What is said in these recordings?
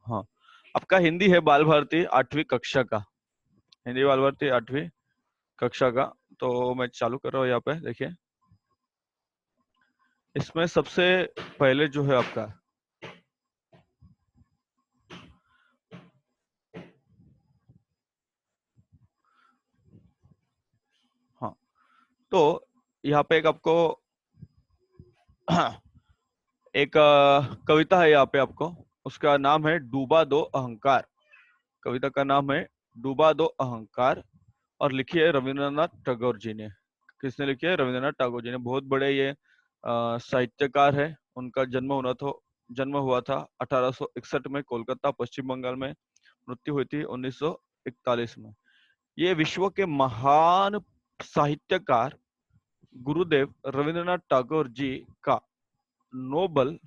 हाँ, आपका हिंदी है बाल भारती 8वीं कक्षा का, हिंदी बाल भारती 8वीं कक्षा का। तो मैं चालू कर रहा हूँ यहाँ पे, देखिए इसमें सबसे पहले जो है आपका हाँ, तो यहाँ पे एक आपको एक कविता है यहाँ पे आपको, उसका नाम है डूबा दो अहंकार। कविता का नाम है डूबा दो अहंकार और लिखी है रविंद्रनाथ टैगोर जी ने। किसने लिखी है? रविंद्रनाथ टैगोर जी ने। बहुत बड़े ये साहित्यकार है। उनका जन्म हुआ था 1861 में कोलकाता पश्चिम बंगाल में। मृत्यु हुई थी 1941 में। ये विश्व के महान साहित्यकार गुरुदेव रविंद्रनाथ टैगोर जी का नोबल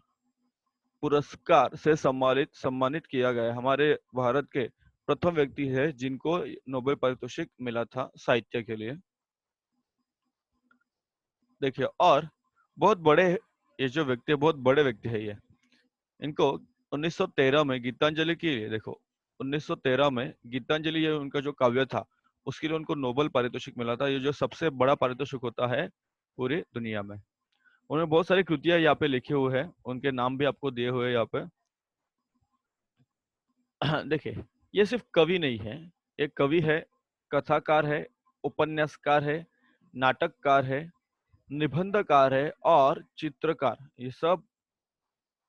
पुरस्कार से सम्मानित किया गया। हमारे भारत के प्रथम व्यक्ति है जिनको नोबेल पारितोषिक मिला था साहित्य के लिए। देखिए, और बहुत बड़े, ये जो व्यक्ति है बहुत बड़े व्यक्ति है ये। इनको 1913 में गीतांजलि के लिए, देखो 1913 में गीतांजलि, ये उनका जो काव्य था उसके लिए उनको नोबेल पारितोषिक मिला था। ये जो सबसे बड़ा पारितोषिक होता है पूरी दुनिया में। उन्होंने बहुत सारी कृतियां यहाँ पे लिखे हुए हैं, उनके नाम भी आपको दिए हुए हैं यहाँ पे। देखिए, ये सिर्फ कवि नहीं है, ये कवि है, कथाकार है, उपन्यासकार है, नाटककार है, निबंधकार है और चित्रकार। ये सब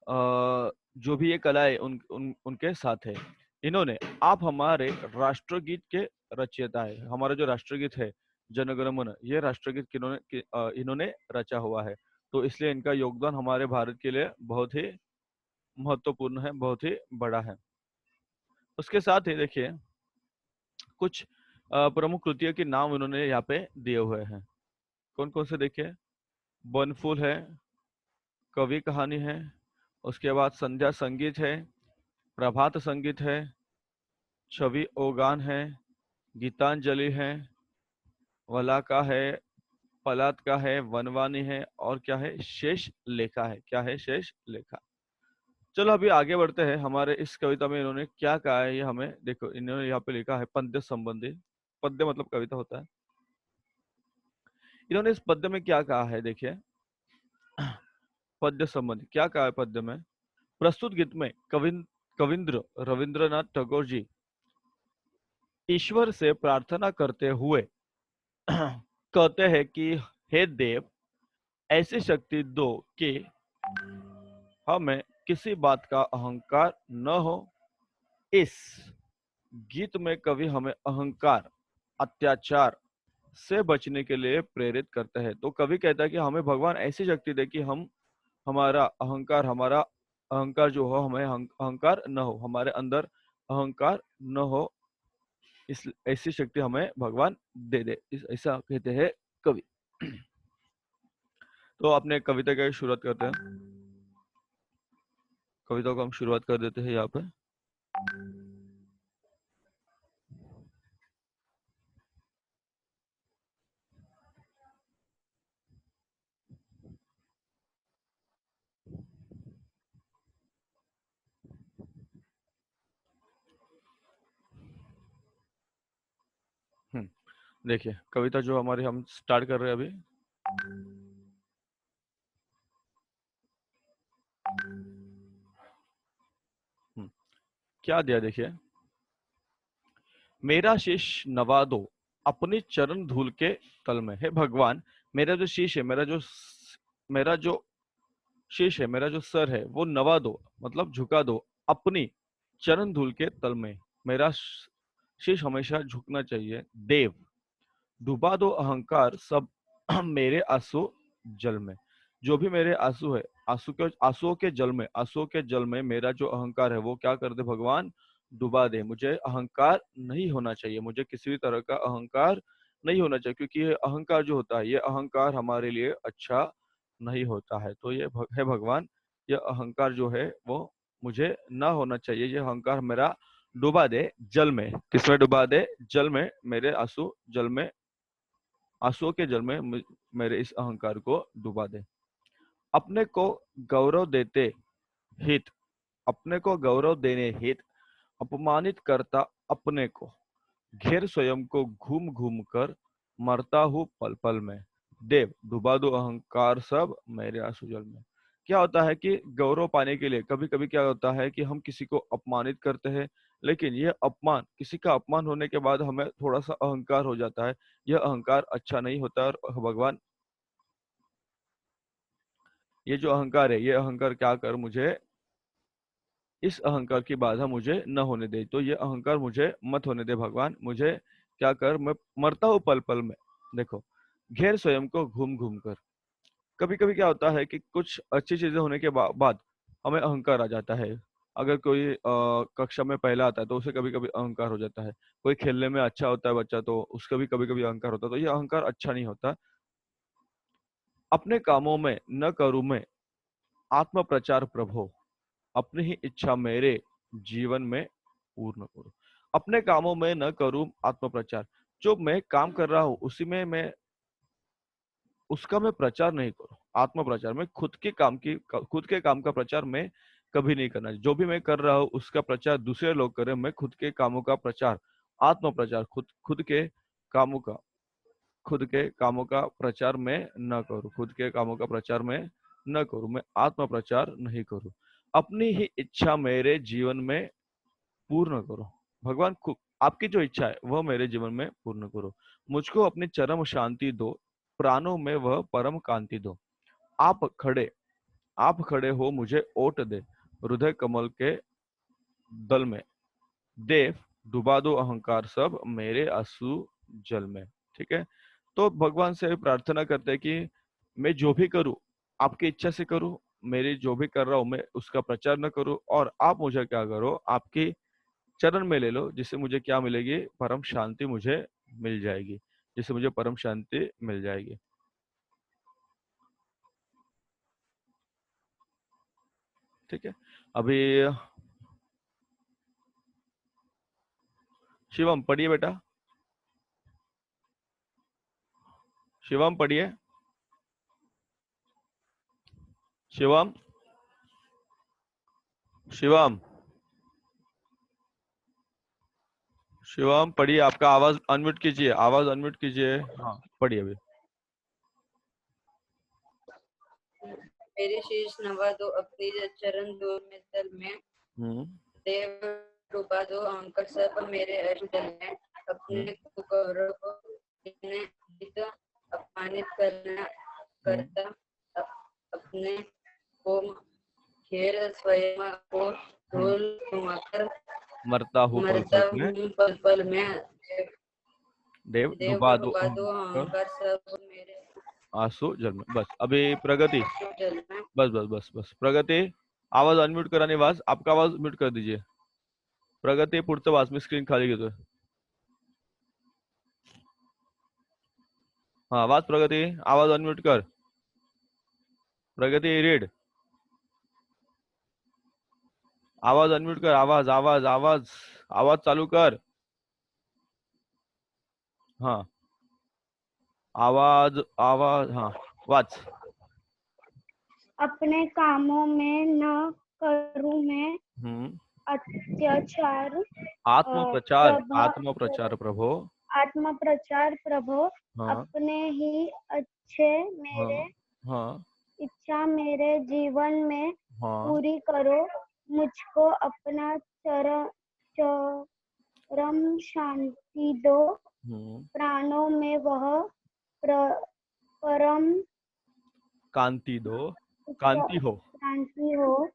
जो भी ये कलाएं उनके साथ है। इन्होंने, आप हमारे राष्ट्रगीत के रचयिता है। हमारा जो राष्ट्रगीत है जन गण मन, ये राष्ट्रगीत इन्होंने रचा हुआ है। तो इसलिए इनका योगदान हमारे भारत के लिए बहुत ही महत्वपूर्ण है, बहुत ही बड़ा है। उसके साथ ही देखिए कुछ प्रमुख कृतियों के नाम उन्होंने यहाँ पे दिए हुए हैं। कौन कौन से देखिए? बनफूल है, कवि कहानी है, उसके बाद संध्या संगीत है, प्रभात संगीत है, छवि ओगान है, गीतांजलि है, वलाका है, पलात का है, वनवानी है और क्या है? शेष लेखा है। क्या है? शेष लेखा। चलो अभी आगे बढ़ते हैं। हमारे इस कविता में इन्होंने क्या कहा है ये हमें देखो। इन्होंने यहाँ पे लिखा है पद्य संबंधी। पद्य मतलब कविता होता है। इन्होंने इस पद्य में क्या कहा है देखिए, पद्य संबंधी क्या कहा है पद्य में। प्रस्तुत गीत में कविंद्र रविंद्रनाथ टैगोर जी ईश्वर से प्रार्थना करते हुए कहते हैं कि हे देव, ऐसी शक्ति दो कि हमें किसी बात का अहंकार न हो। इस गीत में कवि हमें अहंकार, अत्याचार से बचने के लिए प्रेरित करते हैं। तो कवि कहता है कि हमें भगवान ऐसी शक्ति दे कि हम हमारा अहंकार जो हो, हमें अहंकार न हो, हमारे अंदर अहंकार न हो। इस ऐसी शक्ति हमें भगवान दे दे, ऐसा कहते हैं कवि। तो अपने कविता की शुरुआत करते हैं। कविता को हम शुरुआत कर देते हैं यहाँ पे। देखिए कविता जो हमारी हम स्टार्ट कर रहे हैं अभी। क्या दिया देखिए, मेरा शीश नवा दो अपनी चरण धूल के तल में। हे भगवान, मेरा जो शीश है, मेरा जो शीश है, मेरा जो सर है, वो नवा दो मतलब झुका दो अपनी चरण धूल के तल में। मेरा शीश हमेशा झुकना चाहिए। देव, डुबा दो अहंकार सब मेरे आंसू जल में। जो भी मेरे आंसू है, आंसुओं के जल में मेरा जो अहंकार है वो क्या कर दे भगवान? डुबा दे। मुझे अहंकार नहीं होना चाहिए, मुझे किसी भी तरह का अहंकार नहीं होना चाहिए, क्योंकि ये अहंकार जो होता है, ये अहंकार हमारे लिए अच्छा नहीं होता है। तो ये है भगवान, ये अहंकार जो है वो मुझे ना होना चाहिए। ये अहंकार मेरा डुबा दे जल में। किसमें डुबा दे? जल में। मेरे आंसू जल में, आंसुओं के जल में मेरे इस अहंकार को डुबा दे। अपने को गौरव देते हित अपने को गौरव देने हेतु अपमानित करता अपने को, घेर स्वयं को घूम घूम कर मरता हूँ पल पल में, देव डुबा दो अहंकार सब मेरे आंसू जल में। क्या होता है कि गौरव पाने के लिए कभी कभी क्या होता है कि हम किसी को अपमानित करते हैं, लेकिन यह अपमान, किसी का अपमान होने के बाद हमें थोड़ा सा अहंकार हो जाता है। यह अहंकार अच्छा नहीं होता, और भगवान ये जो अहंकार है, ये अहंकार क्या कर मुझे, इस अहंकार की बाधा मुझे न होने दे। तो ये अहंकार मुझे मत होने दे भगवान, मुझे क्या कर, मैं मरता हूँ पल पल में। देखो, घेर स्वयं को घूम घूम कर। कभी कभी क्या होता है कि कुछ अच्छी चीजें होने के बाद हमें अहंकार आ जाता है। अगर कोई कक्षा में पहला आता है तो उसे कभी कभी अहंकार हो जाता है। कोई खेलने में अच्छा होता है बच्चा, तो उसका भी कभी कभी अहंकार होता है। तो ये अहंकार अच्छा नहीं होता। अपने कामों में न करूं मैं आत्म प्रचार प्रभो, अपनी ही इच्छा मेरे जीवन में पूर्ण करो। अपने कामों में न करूं आत्म प्रचार, जो मैं काम कर रहा हूं उसी में मैं, उसका मैं प्रचार नहीं करूं। आत्म प्रचार में खुद के काम का प्रचार मैं कभी नहीं करना। जो भी मैं कर रहा हूं उसका प्रचार दूसरे लोग करें, मैं खुद के कामों का प्रचार, आत्म प्रचार, खुद खुद के कामों का खुद के कामों का प्रचार मैं न करूं। खुद के कामों का प्रचार मैं न करूं, मैं आत्म प्रचार नहीं करूं। अपनी ही इच्छा मेरे जीवन में पूर्ण करो। भगवान, आपकी जो इच्छा है वह मेरे जीवन में पूर्ण करो। मुझको अपनी चरम शांति दो, प्राणों में वह परम कांति दो। आप खड़े आप खड़े हो मुझे ओट दे, हृदय कमल के दल में, देव डुबा दो अहंकार सब मेरे आंसू जल में। ठीक है। तो भगवान से प्रार्थना करते हैं कि मैं जो भी करूं आपकी इच्छा से करूं, मेरी जो भी कर रहा हूं मैं उसका प्रचार न करूं, और आप मुझे क्या करो, आपकी चरण में ले लो, जिससे मुझे क्या मिलेगी, परम शांति मुझे मिल जाएगी, जिससे मुझे परम शांति मिल जाएगी। ठीक है। अभी शिवम पढ़िए बेटा, शिवम पढ़िए। शिवम, शिवम, शिवम पढ़िए। आपका आवाज अनम्यूट कीजिए, आवाज अनम्यूट कीजिए। हाँ, पढ़िए अभी। मेरे शीश नवा दो अपनी चरण दूर में तल में, हम्म देव डुबा दो अहंकार सब मेरे अष्टदल में। हम्म अपने को गौरव को हित अपमानित करना हम्म करता अपने को, घेर स्वयं को हम्म। धूल घुमाकर मरता हूँ पल मरता पल में, हूँ पल पल में, देव देव डुबा दो डुबा दो अहंकार अहंकार सब मेरे आंसू जल में। बस अभी प्रगति, जल में। बस बस बस बस प्रगति, आवाज अनम्यूट कराने वाज, आपका आवाज म्यूट कर दीजिए। प्रगती पुढचं वाच, मी स्क्रीन खाली घेतोय। हाँ वाच प्रगती, आवाज अनम्यूट कर। प्रगती रीड, आवाज अनम्यूट कर, आवाज आवाज आवाज आवाज चालू कर। हाँ, आवाज आवाज, हाँ वाच। अपने कामों में न करूं मैं हम्म। अत्याचार, आत्म प्रचार, प्रभा आत्म प्रचार प्रभो। आत्म प्रचार प्रभो, हाँ अपने ही अच्छे हाँ मेरे हाँ इच्छा मेरे जीवन में हाँ। पूरी करो। मुझको अपना चरम शांति दो, हम्म। प्राणों में वह प्र- परम कांति दो, कांति हो। शांति हो।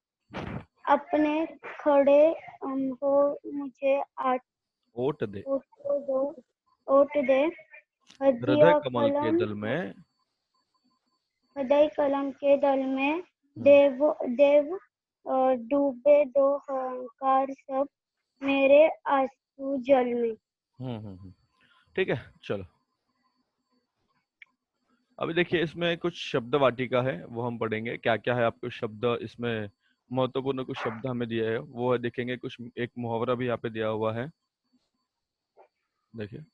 अपने खड़े हो मुझे ओट दे, ओट दो ओट दे, हृदय हृदय कमल के कलम दल में। हृदय कलम के दल में, हम्म देव देव डूबे दो अहंकार सब मेरे आंसू जल में। हम्म। ठीक है, चलो। अभी देखिए, इसमें कुछ शब्द वाटिका है, वो हम पढ़ेंगे। क्या क्या है आपको शब्द इसमें, महत्वपूर्ण कुछ शब्द हमें दिए है वो देखेंगे। कुछ एक मुहावरा भी यहाँ पे दिया हुआ है, देखिए।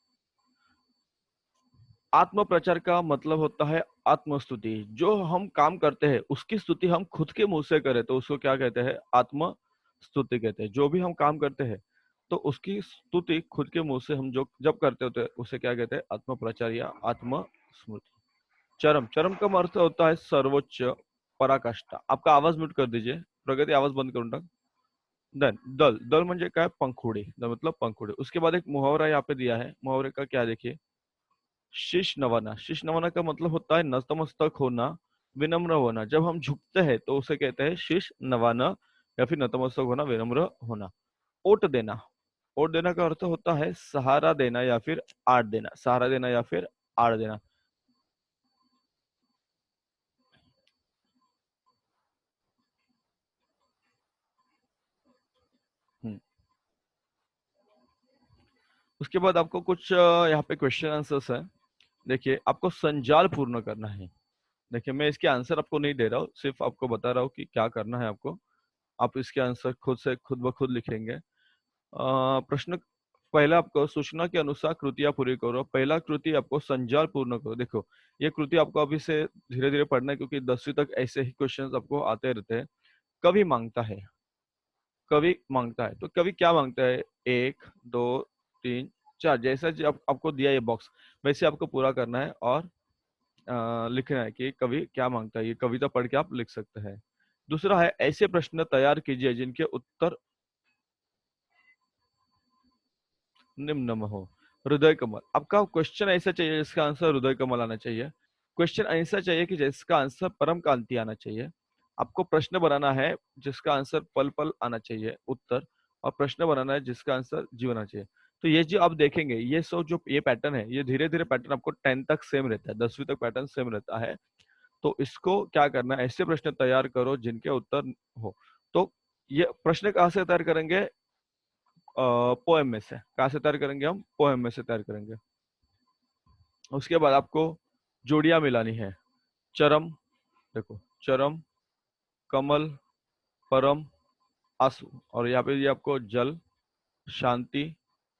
आत्म प्रचार का मतलब होता है आत्मस्तुति। जो हम काम करते हैं उसकी स्तुति हम खुद के मुंह से करें तो उसको क्या कहते हैं, आत्म स्तुति कहते हैं। जो भी हम काम करते हैं तो उसकी स्तुति खुद के मुंह से हम जो जब करते होते हैं उसे क्या कहते हैं? आत्म प्रचार या आत्म स्मृति। चरम, चरम का अर्थ होता है सर्वोच्च, पराकाष्ठा। आपका आवाज म्यूट कर दीजिए, प्रगती आवाज बंद करून टाक। देन दल, दल म्हणजे काय? पंखुड़ी, दल मतलब पंखुड़ी। उसके बाद एक मुहावरा यहाँ पे दिया है, मुहावरे का क्या देखिए, शीश नवाना। शीश नवाना का मतलब होता है नतमस्तक होना, विनम्र होना। जब हम झुकते हैं तो उसे कहते हैं शीश नवाना या फिर नतमस्तक होना, विनम्र होना। ओट देना, ओट देना का अर्थ होता है सहारा देना या फिर आड़ देना, सहारा देना या फिर आड़ देना। हम्म। उसके बाद आपको कुछ यहाँ पे क्वेश्चन आंसर्स है। देखिए, आपको संजाल पूर्ण करना है। देखिए, मैं इसके आंसर आपको नहीं दे रहा हूँ, सिर्फ आपको बता रहा हूँ कि क्या करना है आपको। आप इसके आंसर खुद से खुद ब खुद लिखेंगे। प्रश्न पहला, आपको सूचना के अनुसार कृतियां पूरी करो। पहला कृति आपको संजाल पूर्ण करो। देखो, ये कृति आपको अभी से धीरे धीरे पढ़ना है, क्योंकि 10वीं तक ऐसे ही क्वेश्चंस आपको आते रहते हैं। कवि मांगता है, कवि मांगता है, तो कवि क्या मांगता है? 1 2 3 4, जैसा आपको दिया ये बॉक्स, वैसे आपको पूरा करना है और लिखना है कि कवि क्या मांगता है। ये कविता पढ़ के आप लिख सकते हैं। दूसरा है, ऐसे प्रश्न तैयार कीजिए जिनके उत्तर निम्न हो। हृदय कमल, आपका क्वेश्चन ऐसा चाहिए जिसका आंसर हृदय कमल आना चाहिए। क्वेश्चन ऐसा चाहिए कि जिसका आंसर परम कांति आना चाहिए। आपको प्रश्न बनाना है जिसका आंसर पल पल आना चाहिए उत्तर, और प्रश्न बनाना है जिसका आंसर जीवन आना चाहिए। तो ये जो आप देखेंगे, ये सब जो ये पैटर्न है, ये धीरे धीरे पैटर्न आपको 10 तक सेम रहता है, 10वीं तक पैटर्न सेम रहता है। तो इसको क्या करना है? ऐसे प्रश्न तैयार करो जिनके उत्तर हो। तो ये प्रश्न कहाँ से तैयार करेंगे? पोएम में से। कहाँ से तैयार करेंगे? हम पोएम में से तैयार करेंगे। उसके बाद आपको जोड़ियां मिलानी है। चरम, देखो, चरम, कमल, परम, आंसू, और यहाँ पे ये आपको जल, शांति,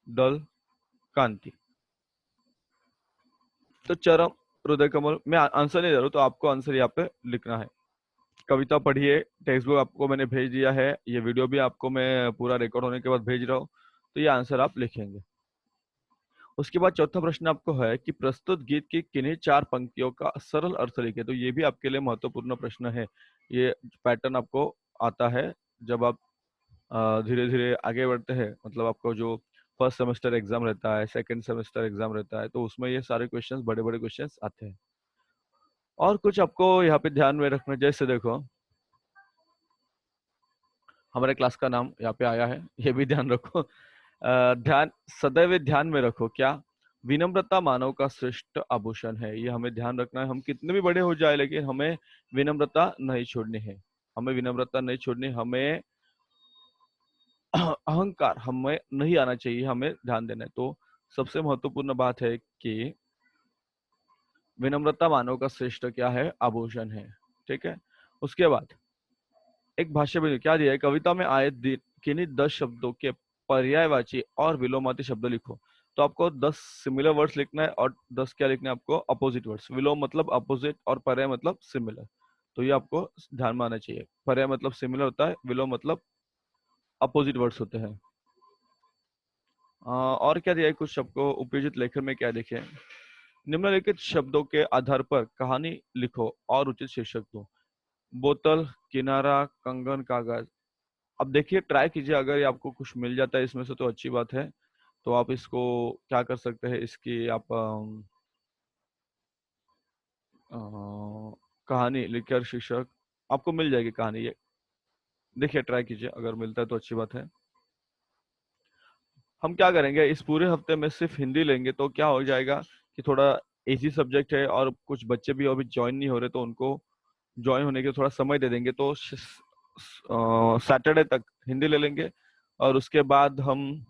दल, कांति। तो चरम, हृदय कमल, मैं आंसर नहीं दे रहा हूँ, तो आपको आंसर यहाँ पे लिखना है। कविता पढ़िए, टेक्स्ट बुक आपको मैंने भेज दिया है, ये वीडियो भी आपको मैं पूरा रिकॉर्ड होने के बाद भेज रहा हूँ, तो ये आंसर आप लिखेंगे। उसके बाद चौथा प्रश्न आपको है कि प्रस्तुत गीत की किन्हीं 4 पंक्तियों का सरल अर्थ लिखे। तो ये भी आपके लिए महत्वपूर्ण प्रश्न है। ये पैटर्न आपको आता है जब आप धीरे धीरे आगे बढ़ते हैं। मतलब आपको जो फर्स्ट सेमेस्टर एग्जाम रहता है, सेकंड सेमेस्टर एग्जाम रहता है, तो उसमें ये सारे क्वेश्चंस, बड़े बड़े क्वेश्चंस आते हैं। और कुछ आपको यहाँ पे ध्यान में रखना, जैसे देखो, हमारे क्लास का नाम यहाँ पे आया है, ये भी ध्यान रखो। ध्यान, सदैव ध्यान में रखो क्या? विनम्रता मानव का श्रेष्ठ आभूषण है। ये हमें ध्यान रखना है। हम कितने भी बड़े हो जाए, लेकिन हमें विनम्रता नहीं छोड़नी है। हमें विनम्रता नहीं छोड़नी। हमें अहंकार हमें नहीं आना चाहिए, हमें ध्यान देना है। तो सबसे महत्वपूर्ण बात है कि विनम्रता मानव का श्रेष्ठ क्या है? आभूषण है। ठीक है। उसके बाद एक भाष्य में क्या दिया है? कविता में आए किन्हीं 10 शब्दों के पर्यायवाची और विलोमाती शब्द लिखो। तो आपको 10 सिमिलर वर्ड्स लिखना है और 10 क्या लिखना है आपको? Opposite words. विलोम मतलब अपोजिट और पर्याय मतलब सिमिलर। तो ये आपको ध्यान में आना चाहिए। पर्याय मतलब सिमिलर होता है, विलोम मतलब अपोजिट वर्ड्स होते हैं। और क्या दिया है कुछ आपको? उपयोजित लेखन में क्या देखे? निम्नलिखित शब्दों के आधार पर कहानी लिखो और उचित शीर्षक दो। बोतल, किनारा, कंगन, कागज। अब देखिए, ट्राई कीजिए, अगर ये आपको कुछ मिल जाता है इसमें से तो अच्छी बात है। तो आप इसको क्या कर सकते हैं? इसकी आप कहानी लिखकर शीर्षक आपको मिल जाएगी कहानी। ये देखिए, ट्राई कीजिए, अगर मिलता है तो अच्छी बात है। हम क्या करेंगे, इस पूरे हफ्ते में सिर्फ हिंदी लेंगे, तो क्या हो जाएगा कि थोड़ा इजी सब्जेक्ट है और कुछ बच्चे भी अभी ज्वाइन नहीं हो रहे, तो उनको ज्वाइन होने के थोड़ा समय दे देंगे। तो सैटरडे तक हिंदी ले लेंगे और उसके बाद हम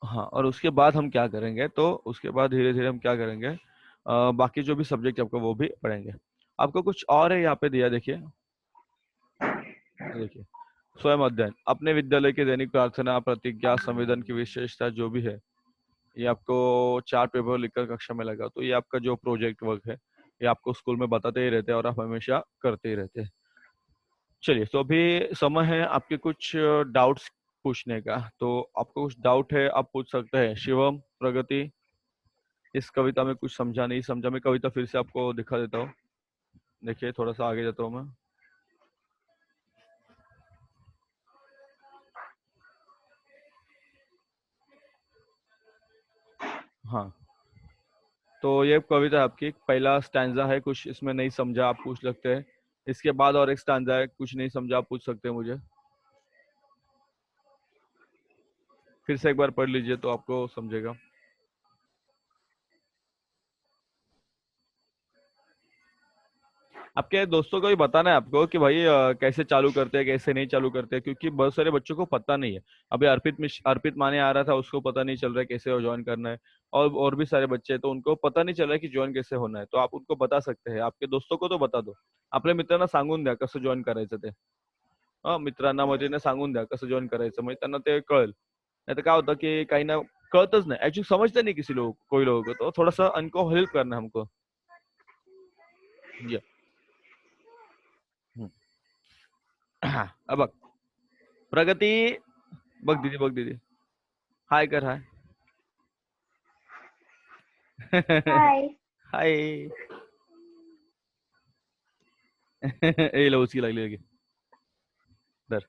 हाँ, और उसके बाद हम क्या करेंगे, तो उसके बाद धीरे धीरे हम क्या करेंगे, बाकी जो भी सब्जेक्ट आपको वो भी पढ़ेंगे। आपको कुछ और है यहाँ पे दिया, देखिए, देखिए, स्वयं अध्ययन, अपने विद्यालय की दैनिक प्रार्थना, प्रतिज्ञा, संवेदन की विशेषता जो भी है, ये आपको 4 पेपर लिखकर कक्षा में लगा। तो ये आपका जो प्रोजेक्ट वर्क है, ये आपको स्कूल में बताते ही रहते हैं और आप हमेशा करते ही रहते हैं। चलिए, तो अभी समय है आपके कुछ डाउट्स पूछने का। तो आपको कुछ डाउट है आप पूछ सकते हैं। शिवम, प्रगति, इस कविता में कुछ समझा नहीं समझा, मैं कविता फिर से आपको दिखा देता हूँ। देखिए, थोड़ा सा आगे जाता हूँ मैं। हाँ, तो ये कविता आपकी पहला स्टैंजा है, कुछ इसमें नहीं समझा आप पूछ सकते हैं। इसके बाद और एक स्टैंजा है, कुछ नहीं समझा आप पूछ सकते हैं मुझे। फिर से एक बार पढ़ लीजिए तो आपको समझेगा। आपके दोस्तों को भी बताना है आपको कि भाई कैसे चालू करते हैं कैसे नहीं चालू करते हैं, क्योंकि बहुत सारे बच्चों को पता नहीं है। अभी अर्पित माने आ रहा था, उसको पता नहीं चल रहा है कैसे ज्वाइन करना है। और भी सारे बच्चे हैं तो उनको पता नहीं चल रहा है कि ज्वाइन कैसे होना है। तो आप उनको बता सकते हैं, आपके दोस्तों को तो बता दो। आपल्या मित्रांना सांगून द्या कसं जॉईन करायचं ते। मित्रांना मैत्रिणींना सांगून द्या कसं जॉईन करायचं, म्हणजे त्यांना ते कळेल। नाही तर काय होतं की काही ना कळतच नाही, एक्चुअली समझते नहीं किसी लोग कोई लोगों को। तो थोड़ा सा उनको हेल्प करना है हमको। जी। अब बघ, प्रगती, बघ दीदी, हाय कर, हाय। हाय। हाय। ए लो, उसकी लागली लगे दर।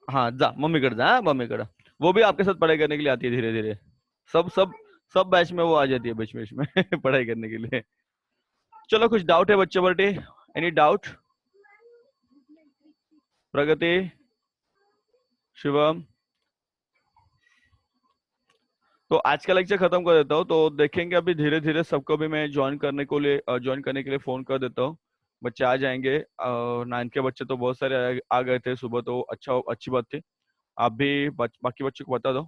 हाँ, जा मम्मीकडे जा, मम्मीकडे। वो भी आपके साथ पढ़ाई करने के लिए आती है धीरे धीरे। सब सब सब बैच में वो आ जाती है बीच बीच में पढ़ाई करने के लिए। चलो, कुछ डाउट है बच्चे बर्टे? Any doubt? प्रगति, शिवम। तो आज का लेक्चर खत्म कर देता हूँ। तो देखेंगे अभी धीरे धीरे सबको भी मैं ज्वाइन करने के लिए फोन कर देता हूँ। बच्चे आ जाएंगे। 9th के बच्चे तो बहुत सारे आ गए थे सुबह, तो अच्छी बात थी। आप भी बाकी बच्चों को बता दो।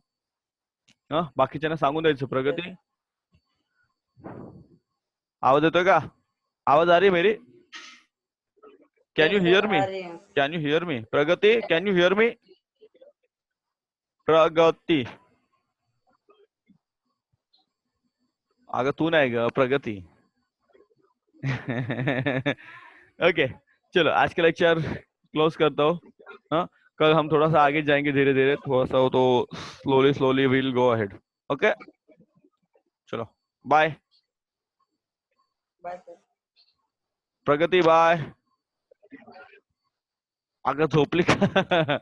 हाँ, बाकीच्यांना सांगून द्यायचं। प्रगती, आवाज येतोय का? आवाज आ रही है मेरी? Can you yes hear sir, me? आ रही है। Can you hear me? Pragati, can you hear me? Pragati, अगं तू नाही ग, प्रगति। ओके, चलो आज का लेक्चर क्लोज करता हूँ। हाँ, कल हम थोड़ा सा आगे जाएंगे धीरे धीरे, थोड़ा सा हो तो slowly slowly will go ahead. Okay, चलो, bye. Bye sir. Pragati, bye. अगं झोपली का?